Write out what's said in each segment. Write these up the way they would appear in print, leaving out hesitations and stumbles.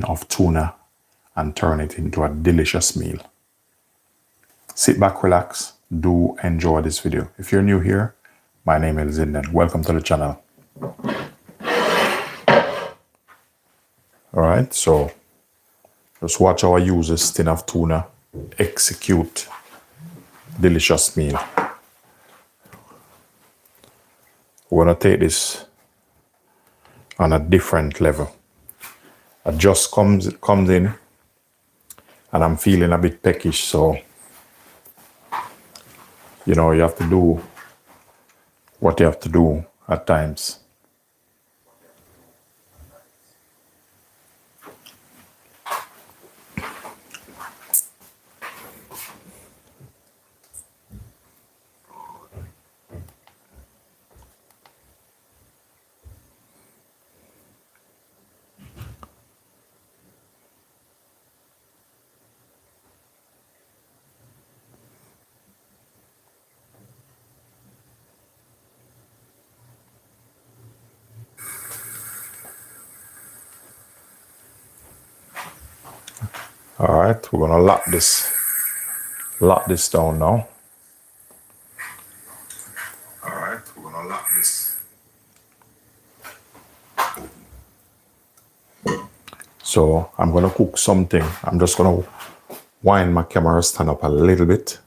tin of tuna and turn it into a delicious meal. Sit back, relax, do enjoy this video. If you're new here, my name is Linden. Welcome to the channel. Alright, so just watch how I use this tin of tuna, execute delicious meal. We're gonna take this on a different level. It just comes in and I'm feeling a bit peckish, so you know, you have to do what you have to do at times. All right, we're gonna lock this down now. All right, we're gonna lock this. So I'm gonna cook something. I'm just gonna wind my camera stand up a little bit.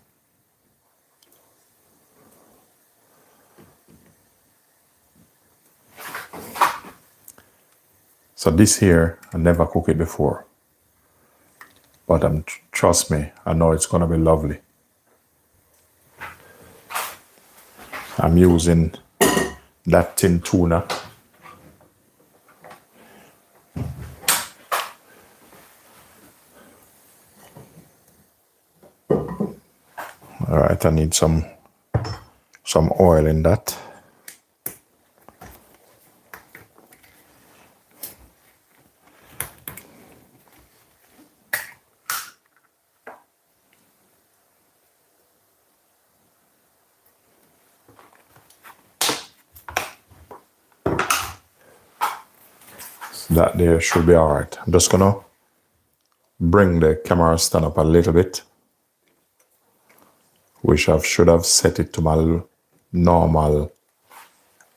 So this here, I never cooked it before. But trust me, I know it's gonna be lovely. I'm using that tin tuna. All right, I need some oil in that. That there should be all right. I'm just gonna bring the camera stand up a little bit, which I should have set it to my normal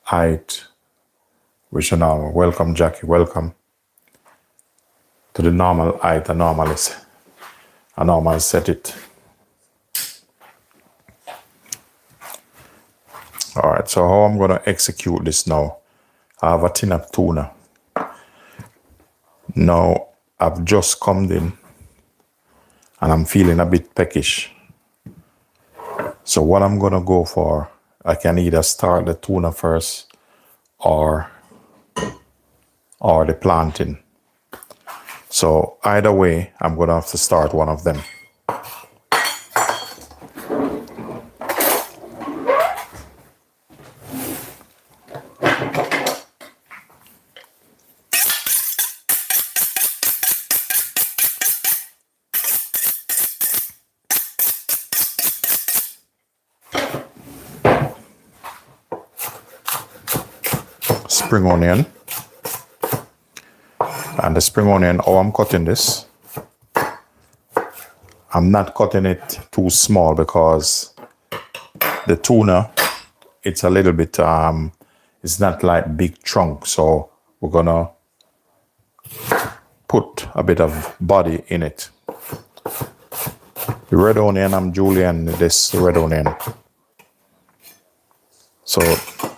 height, which is normal. Welcome, Jackie, welcome. To the normal height I normally set it. All right, so how I'm gonna execute this now, I have a tin of tuna. Now, I've just come in and I'm feeling a bit peckish. So what I'm gonna go for, I can either start the tuna first or the plantain. So either way, I'm gonna have to start one of them. Spring onion. And the spring onion, oh, I'm cutting this. I'm not cutting it too small because the tuna, it's a little bit, it's not like big chunk. So we're gonna put a bit of body in it. The red onion, I'm julienne this red onion. So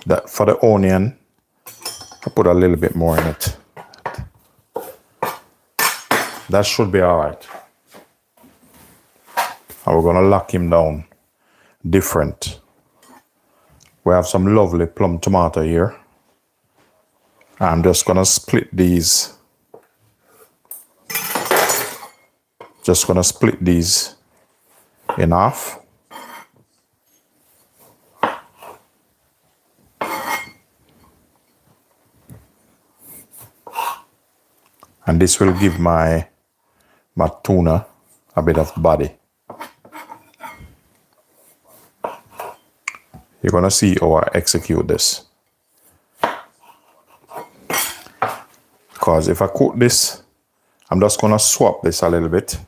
that for the onion, I put a little bit more in it. That should be all right. And we're gonna lock him down different. We have some lovely plum tomato here. I'm just gonna split these. Just gonna split these in half. And this will give my tuna a bit of body. You're gonna see how I execute this. Because if I cook this I'm just gonna swap this a little bit.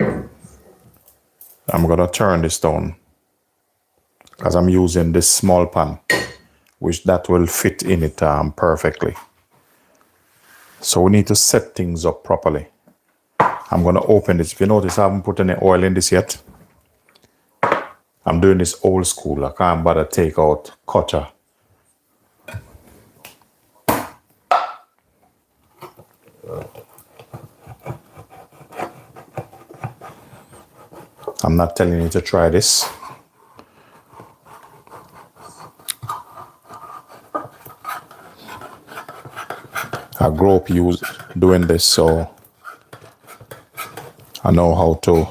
I'm gonna turn this down because I'm using this small pan, which that will fit in it perfectly. So we need to set things up properly. I'm gonna open this. If you notice, I haven't put any oil in this yet. I'm doing this old school. I can't bother take out cutter. I'm not telling you to try this. I grew up doing this, so I know how to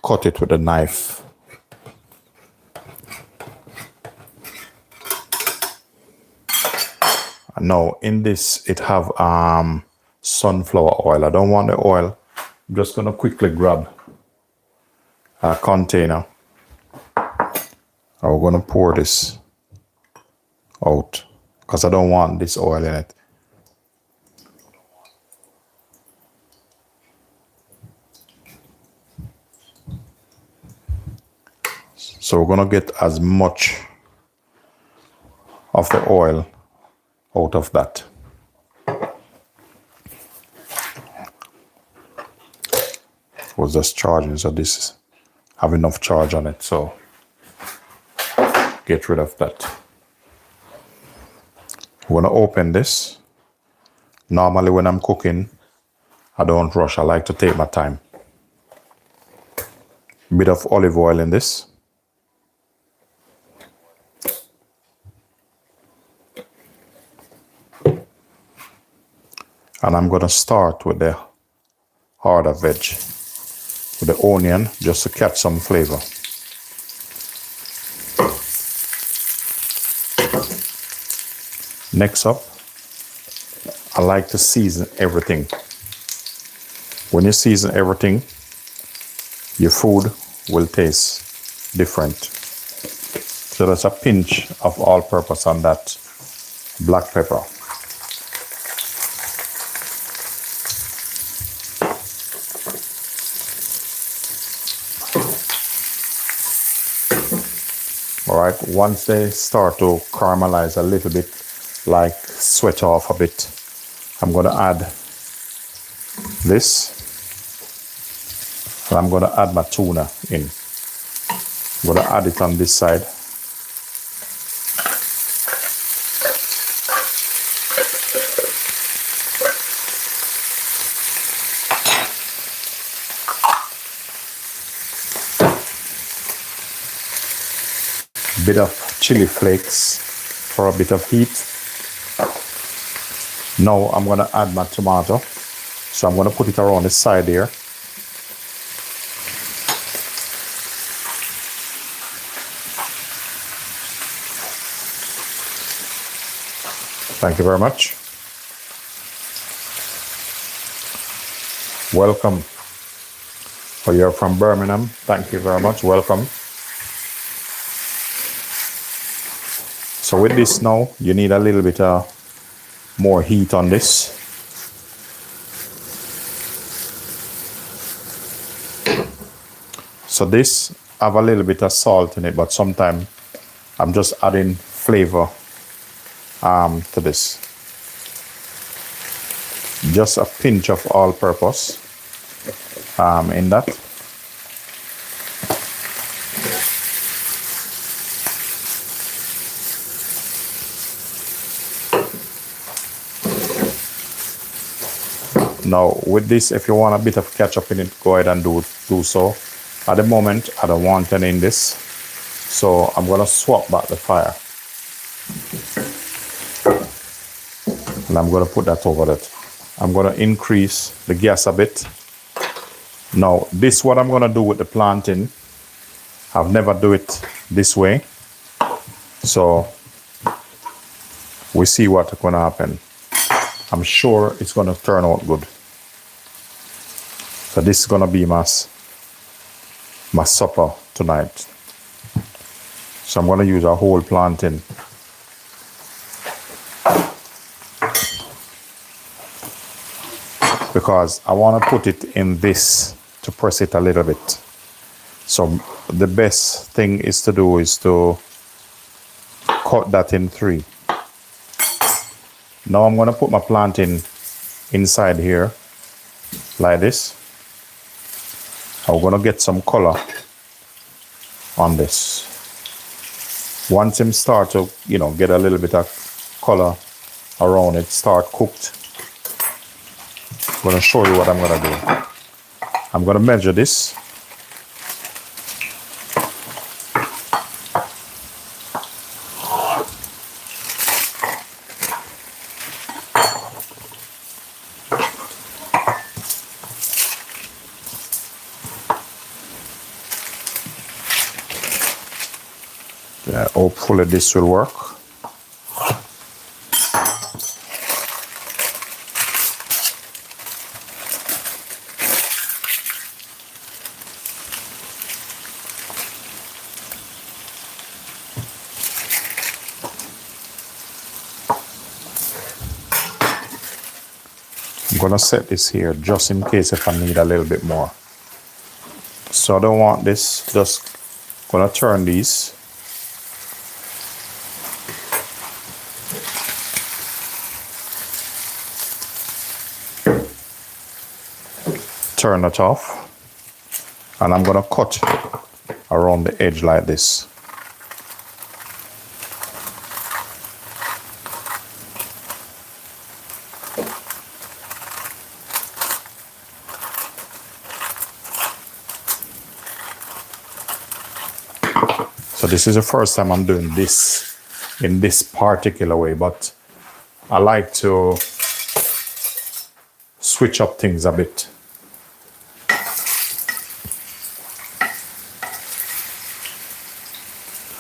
cut it with a knife. Now in this, it have sunflower oil. I don't want the oil. I'm just gonna quickly grab a container. I'm gonna pour this out because I don't want this oil in it. So we're gonna get as much of the oil out of that. Was just charging, so this have enough charge on it, so get rid of that. We're gonna open this. Normally when I'm cooking, I don't rush. I like to take my time. Bit of olive oil in this. And I'm gonna start with the harder veg, with the onion, just to catch some flavor. Next up, I like to season everything. When you season everything, your food will taste different. So there's a pinch of all-purpose on that black pepper. All right, once they start to caramelize a little bit, like sweat off a bit, I'm gonna add this. And I'm gonna add my tuna in. I'm gonna add it on this side. Bit of chili flakes for a bit of heat. Now I'm gonna add my tomato. So I'm gonna put it around the side here. Thank you very much. Welcome. Oh, you're from Birmingham. Thank you very much. Welcome. So with this now, you need a little bit more heat on this. So this have a little bit of salt in it, but sometimes I'm just adding flavor to this. Just a pinch of all-purpose in that. Now with this, if you want a bit of ketchup in it, go ahead and do so. At the moment, I don't want any in this, so I'm gonna swap back the fire. And I'm gonna put that over it. I'm gonna increase the gas a bit. Now, this what I'm gonna do with the plantain. I've never do it this way. So we see what's gonna happen. I'm sure it's gonna turn out good. So this is gonna be my supper tonight. So I'm gonna use a whole plantain. because I want to put it in this to press it a little bit. So the best thing is to do is to cut that in 3. Now I'm going to put my plantain inside here like this. I'm going to get some color on this. Once him start to, get a little bit of color around it, start cooked, I'm going to show you what I'm going to do. I'm going to measure this. Yeah, hopefully this will work. I'm gonna set this here just in case if I need a little bit more. So I don't want this, just gonna turn these. Turn it off, and I'm gonna cut around the edge like this. So this is the first time I'm doing this in this particular way, but I like to switch up things a bit.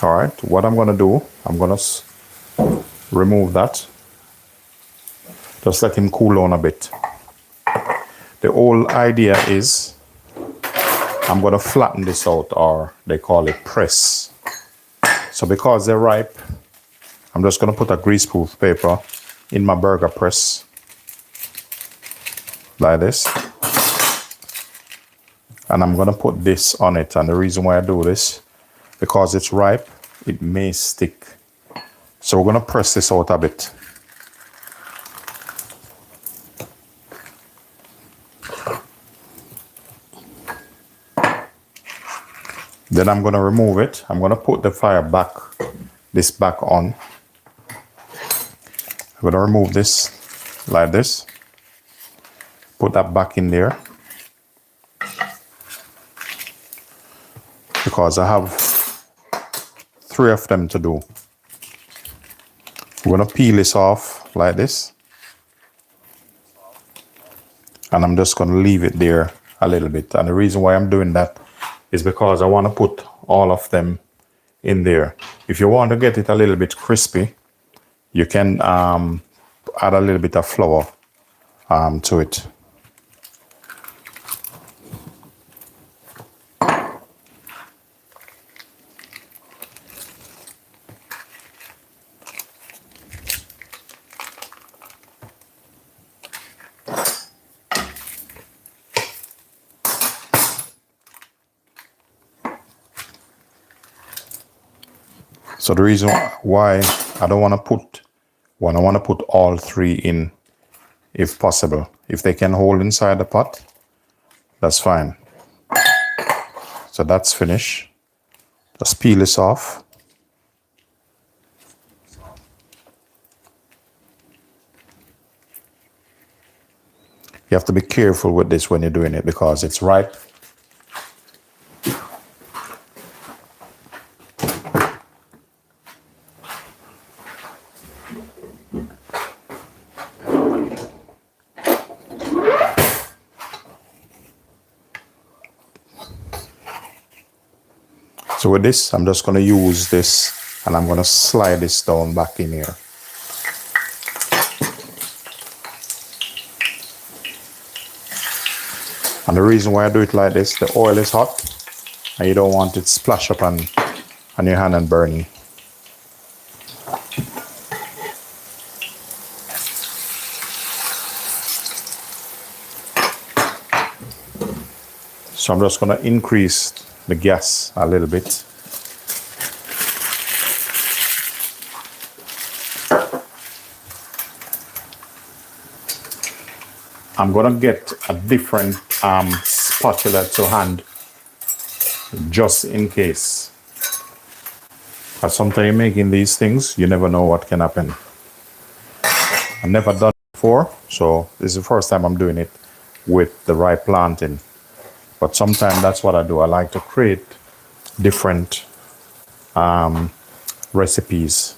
All right, what I'm gonna do, I'm gonna remove that. Just let him cool down a bit. The whole idea is I'm gonna flatten this out, or they call it press. So because they're ripe, I'm just gonna put a greaseproof paper in my burger press like this. And I'm gonna put this on it, and the reason why I do this, because it's ripe, it may stick. So we're gonna press this out a bit. Then I'm gonna remove it. I'm gonna put the fire back, this back on. I'm gonna remove this like this. Put that back in there. Because I have 3 of them to do. I'm gonna peel this off like this. And I'm just gonna leave it there a little bit. And the reason why I'm doing that is because I wanna put all of them in there. If you want to get it a little bit crispy, you can add a little bit of flour to it. So the reason why I don't want to put one, I want to put all 3 in if possible. If they can hold inside the pot, that's fine. So that's finished. Just peel this off. You have to be careful with this when you're doing it because it's ripe. So with this, I'm just going to use this and I'm going to slide this down back in here. And the reason why I do it like this, the oil is hot and you don't want it splash up on your hand and burn you. So I'm just going to increase the gas a little bit. I'm going to get a different spatula to hand just in case. Because sometimes making these things, you never know what can happen. I've never done it before, so this is the first time I'm doing it with the right plantain. But sometimes that's what I do. I like to create different recipes.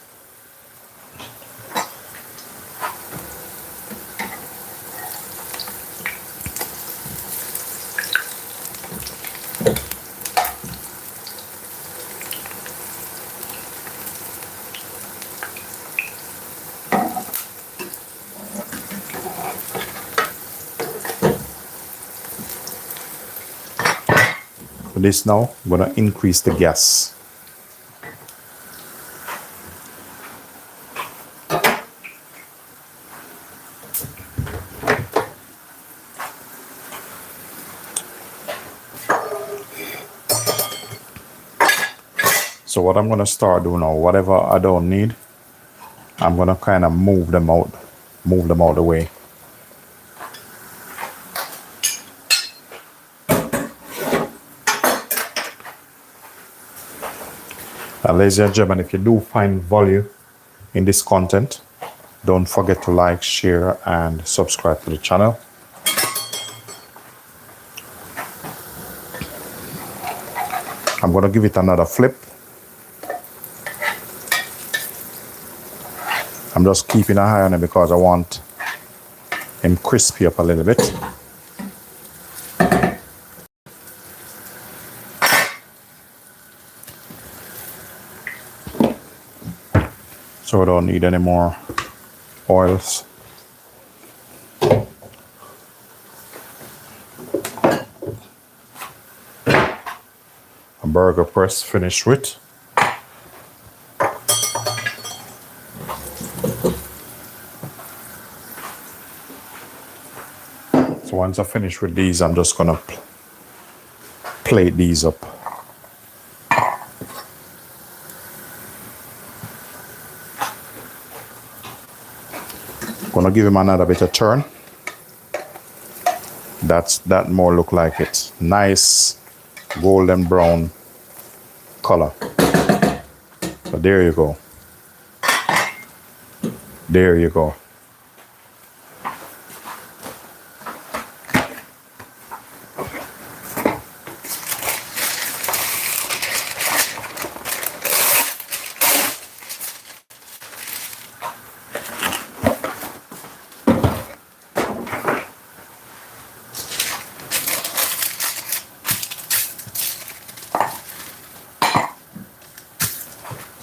For this now, I'm going to increase the gas. So what I'm going to start doing now, whatever I don't need, I'm going to kind of move them out the way. Ladies and gentlemen, if you do find value in this content, don't forget to like, share, and subscribe to the channel. I'm going to give it another flip. I'm just keeping an eye on it because I want him crispy up a little bit. So we don't need any more oils. A burger press finished with. So once I finish with these, I'm just gonna plate these up. Gonna give him another bit of turn. That more look like it. Nice golden brown color. So there you go. There you go.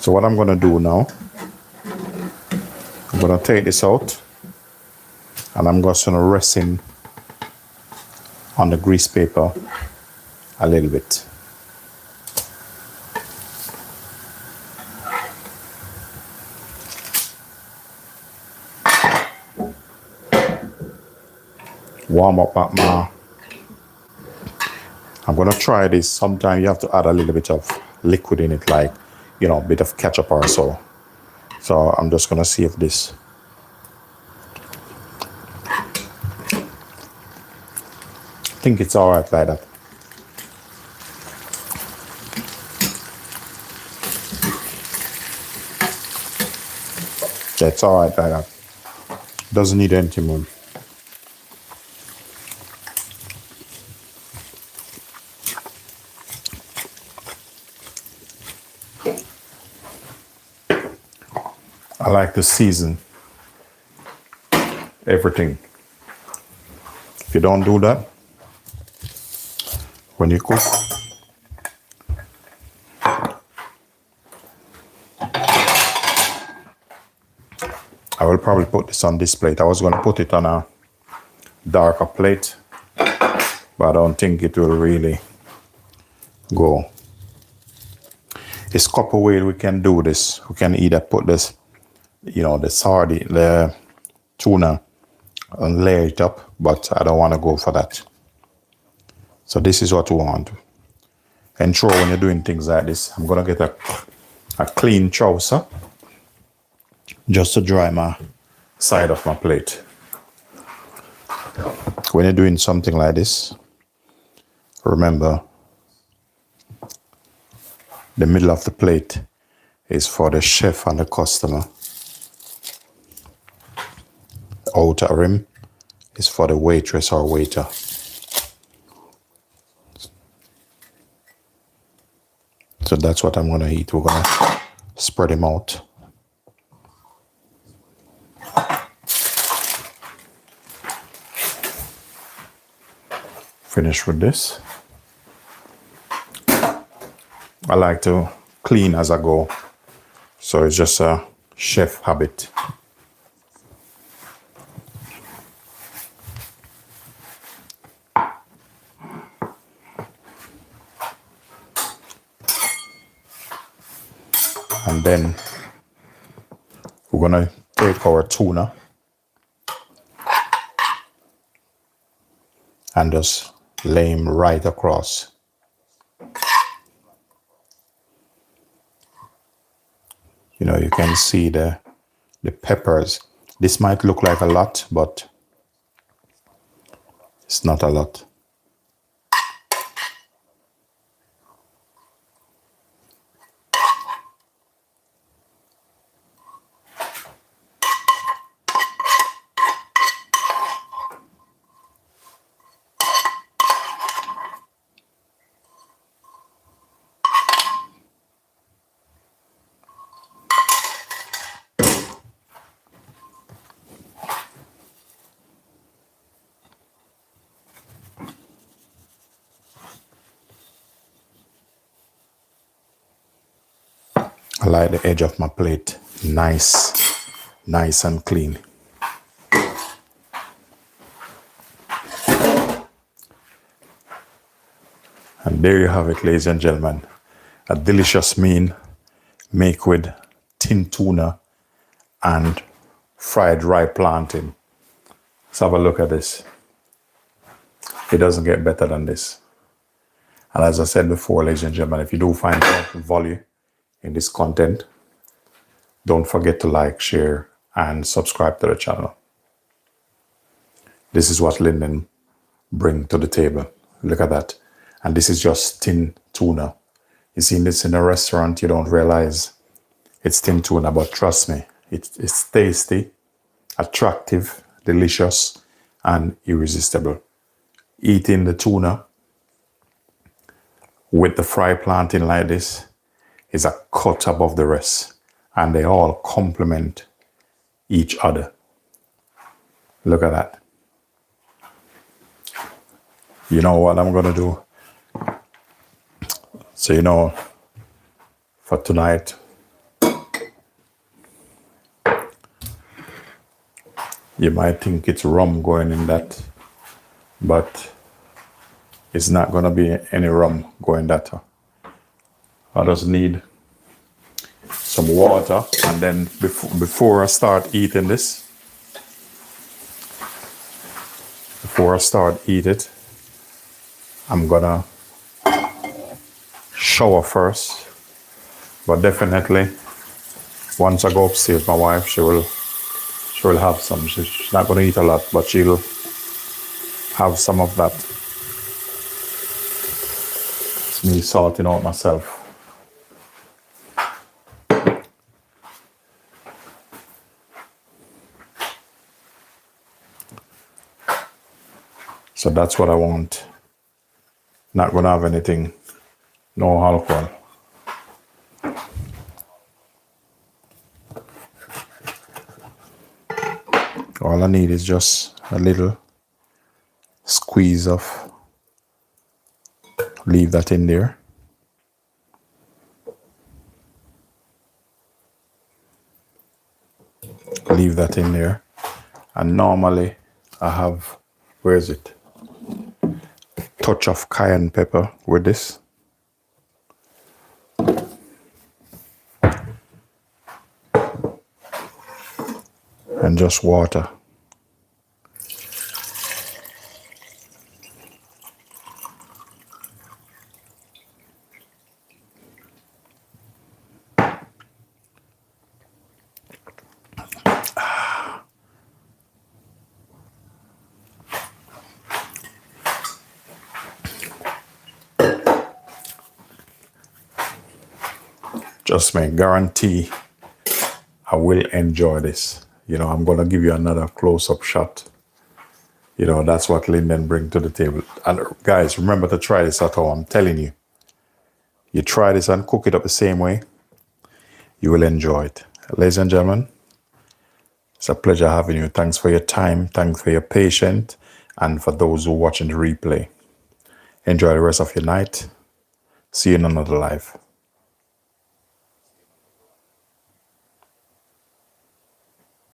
So what I'm going to do now, I'm going to take this out and I'm just going to rest in on the grease paper a little bit. Warm up my, I'm going to try this. Sometimes you have to add a little bit of liquid in it, like, you know, a bit of ketchup or so. So I'm just gonna see if this. I think it's all right like that. Yeah, it's all right like that. Doesn't need anything more. I like to season everything. If you don't do that, when you cook, I will probably put this on this plate. I was going to put it on a darker plate, but I don't think it will really go. There's a couple ways we can do this. We can either put this, you know, the sardine, the tuna, and layer it up, but I don't want to go for that. So this is what we want. Ensure when you're doing things like this, I'm gonna get a clean trouser just to dry my side of my plate. When you're doing something like this, remember the middle of the plate is for the chef and the customer. Outer rim is for the waitress or waiter. So that's what I'm gonna eat. We're gonna spread them out. Finish with this. I like to clean as I go, so it's just a chef habit. And then we're gonna take our tuna and just lay him right across. You know, you can see the peppers. This might look like a lot, but it's not a lot. I like the edge of my plate nice and clean. And there you have it, ladies and gentlemen. A delicious meal made with tinned tuna and fried rye plantain. Let's have a look at this. It doesn't get better than this. And as I said before, ladies and gentlemen, if you do find value in this content, don't forget to like, share, and subscribe to the channel. This is what Linden bring to the table. Look at that. And this is just tinned tuna. You see this in a restaurant, you don't realize it's tinned tuna, but trust me, it's tasty, attractive, delicious, and irresistible. Eating the tuna with the fried plantain like this is a cut above the rest, and they all complement each other. Look at that. You know what I'm gonna do? So you know, for tonight, you might think it's rum going in that, but it's not gonna be any rum going that. I just need some water, and then before I start eating this, I'm gonna shower first. But definitely, once I go upstairs, my wife, she will have some. She's not gonna eat a lot, but she'll have some of that. It's me sorting out myself. So that's what I want. Not gonna have anything, no alcohol. All I need is just a little squeeze of, leave that in there. Leave that in there. And normally I have, where is it? Touch of cayenne pepper with this. And just water. Just may guarantee I will enjoy this. I'm going to give you another close-up shot. That's what Linden bring to the table. And guys, remember to try this at home. I'm telling you. You try this and cook it up the same way, you will enjoy it. Ladies and gentlemen, it's a pleasure having you. Thanks for your time. Thanks for your patience. And for those who are watching the replay, enjoy the rest of your night. See you in another live.